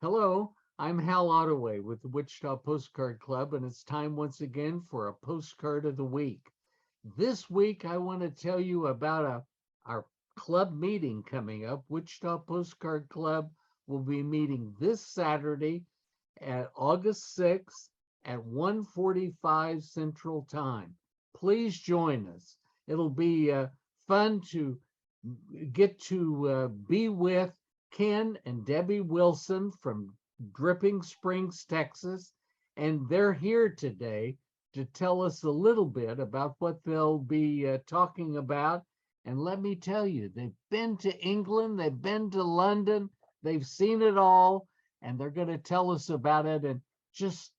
Hello, I'm Hal Ottaway with the Wichita Postcard Club, and it's time once again for a postcard of the week. This week, I want to tell you about our club meeting coming up. Wichita Postcard Club will be meeting this Saturday at August 6th at 1:45 Central Time. Please join us. It'll be fun to get to be with Ken and Debbie Wilson from Dripping Springs, Texas, and they're here today to tell us a little bit about what they'll be talking about. And let me tell you, they've been to England, they've been to London, they've seen it all, and they're going to tell us about it and just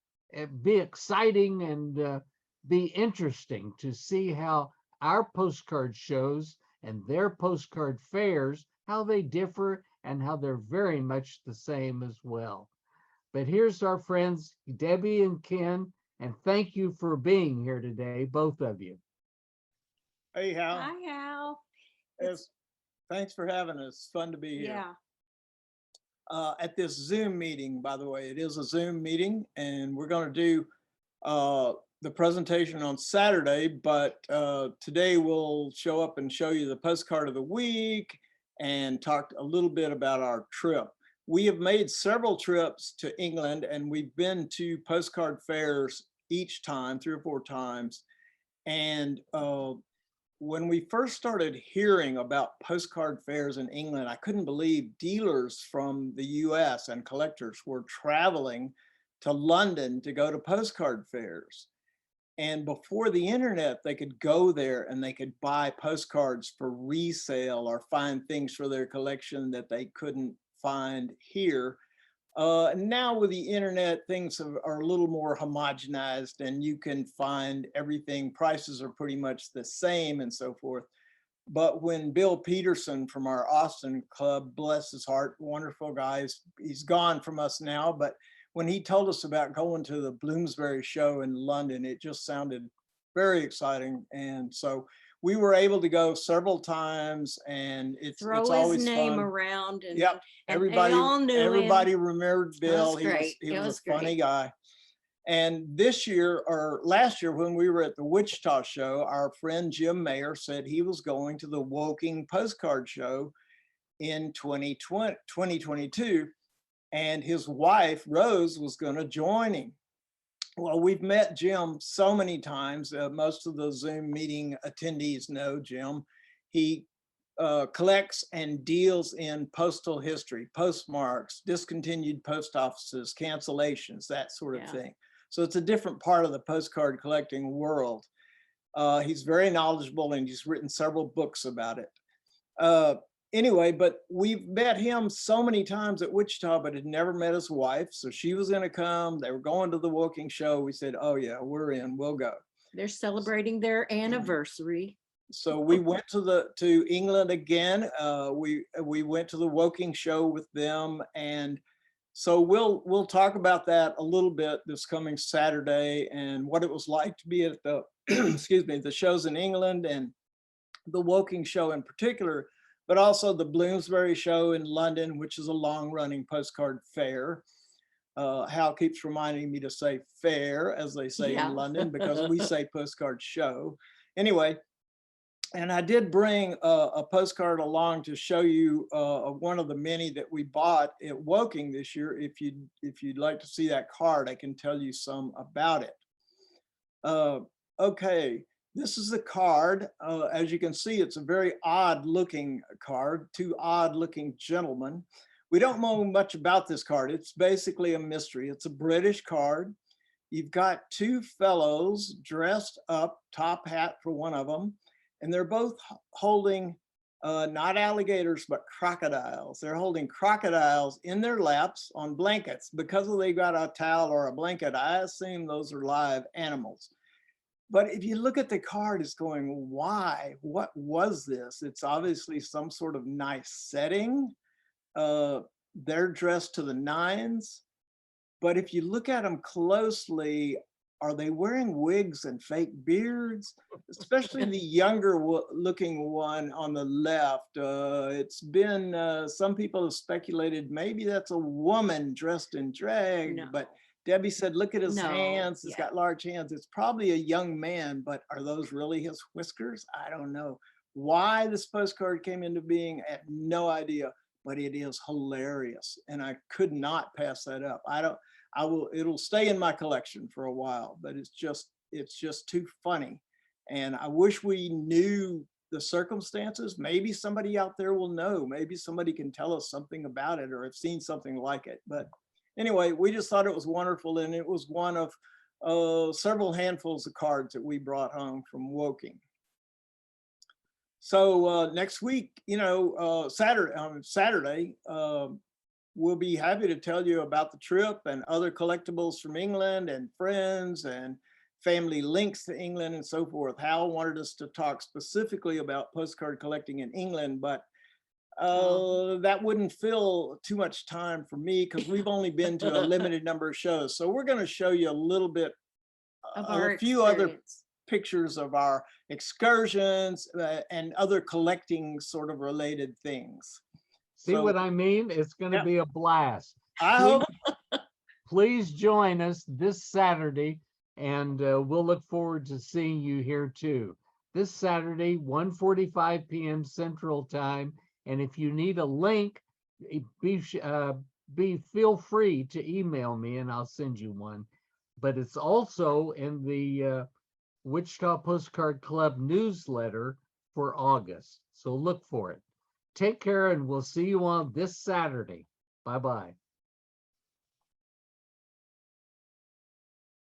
be exciting and be interesting to see how our postcard shows and their postcard fairs, how they differ and how they're very much the same as well. But here's our friends, Debbie and Ken, and thank you for being here today, both of you. Hey, Hal. Hi, Hal. It's, thanks for having us. It's fun to be here. Yeah. At this Zoom meeting, by the way, it is a Zoom meeting, and we're going to do the presentation on Saturday, but today we'll show up and show you the postcard of the week and talk a little bit about our trip. We have made several trips to England, and we've been to postcard fairs each time, 3 or 4 times. And when we first started hearing about postcard fairs in England, I couldn't believe dealers from the US and collectors were traveling to London to go to postcard fairs. And before the internet, they could go there and they could buy postcards for resale or find things for their collection that they couldn't find here. Now with the internet, things are a little more homogenized and you can find everything. Prices are pretty much the same and so forth. But when Bill Peterson from our Austin club, bless his heart, wonderful guy, he's gone from us now, but when he told us about going to the Bloomsbury show in London, it just sounded very exciting. And so we were able to go several times, and it's always his name fun. around, and Yep. and they all knew Everybody him. remembered Bill. It was great. He It was was a funny great. guy. And this year, or last year, when we were at the Wichita show, our friend Jim Mayer said he was going to the Woking postcard show in 2022, and his wife Rose was going to join him. Well, we've met Jim so many times. Most of the Zoom meeting attendees know Jim. He collects and deals in postal history, postmarks, discontinued post offices, cancellations, that sort of thing. So it's a different part of the postcard collecting world. He's very knowledgeable, and he's written several books about it. Anyway, but we've met him so many times at Wichita, but had never met his wife. So she was going to come. They were going to the Woking show. We said, oh yeah, we're in, we'll go. They're celebrating their anniversary. So we went to England again. We went to the Woking show with them, and so we'll talk about that a little bit this coming Saturday and what it was like to be at the excuse me, the shows in England and the Woking show in particular, but also the Bloomsbury show in London, which is a long-running postcard fair. Hal keeps reminding me to say fair, as they say in London, because we say postcard show. Anyway, and I did bring a postcard along to show you one of the many that we bought at Woking this year. If you'd like to see that card, I can tell you some about it. Okay, this is the card. As you can see, it's a very odd looking card, 2 odd looking gentlemen. We don't know much about this card. It's basically a mystery. It's a British card. You've got 2 fellows dressed up, top hat for one of them, and they're both holding not alligators, but crocodiles. They're holding crocodiles in their laps on blankets. Because they got a towel or a blanket, I assume those are live animals. But if you look at the card, it's going, why? What was this? It's obviously some sort of nice setting. They're dressed to the nines. But if you look at them closely, are they wearing wigs and fake beards? Especially the younger looking one on the left. It's been, some people have speculated maybe that's a woman dressed in drag, No. but Debbie said, look at his No, hands. He's yeah. got large hands. It's probably a young man, but are those really his whiskers? I don't know. Why this postcard came into being, I have no idea, but it is hilarious. And I could not pass that up. It'll stay in my collection for a while, but it's just too funny. And I wish we knew the circumstances. Maybe somebody out there will know. Maybe somebody can tell us something about it or have seen something like it. But anyway, we just thought it was wonderful. And it was one of several handfuls of cards that we brought home from Woking. So next week, Saturday, we'll be happy to tell you about the trip and other collectibles from England and friends and family links to England and so forth. Hal wanted us to talk specifically about postcard collecting in England, but that wouldn't fill too much time for me because we've only been to a limited number of shows. So we're going to show you a little bit Of of our a few other experience. pictures of our excursions and other collecting sort of related things. See So- what I mean? It's going to Yep. be a blast. I hope Please join us this Saturday, and we'll look forward to seeing you here too. This Saturday, 1:45 p.m. Central Time. And if you need a link, feel free to email me and I'll send you one. But it's also in the Wichita Postcard Club newsletter for August. So look for it. Take care, and we'll see you on this Saturday. Bye-bye.